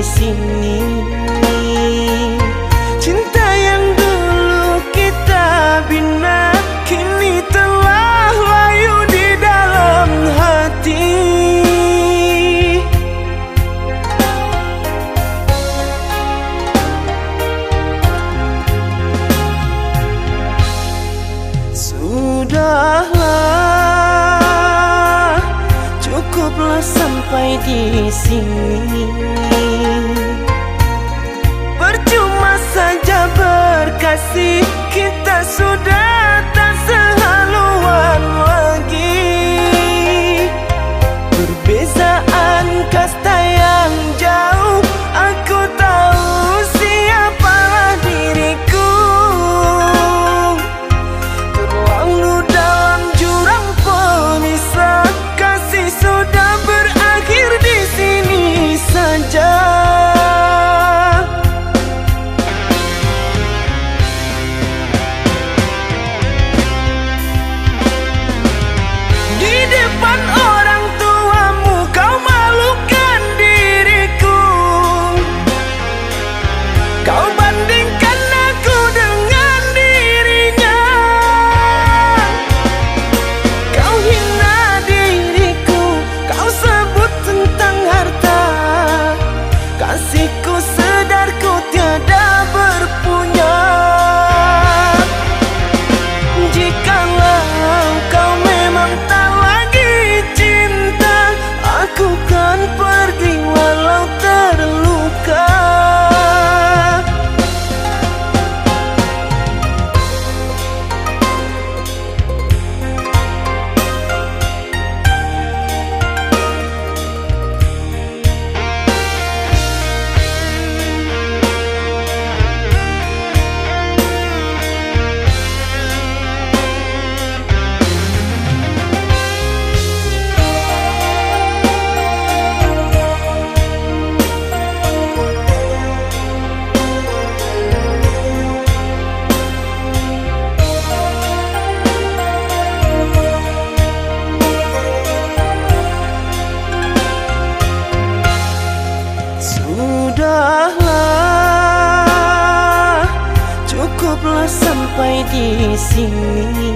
sini. Cinta yang dulu kita bina kini telah layu di dalam hati. Sudahlah, cukuplah sampai di sini. Percuma saja berkasih, kita sudah tak sehaluan lagi. Perbezaan kasta yang jauh, aku tahu siapalah diriku. Terlalu dalam jurang pemisah, kasih sudah berakhir di sini saja. Di depan orang tuamu kau malukan diriku. Kau bandingkan aku dengan dirinya. Kau hina diriku, kau sebut tentang harta. Kasihku sedar ku tiada berpunya. Jikalau kau memang tak lagi cinta, aku kan pergi walau terluka. Sudahlah, cukuplah sampai di sini.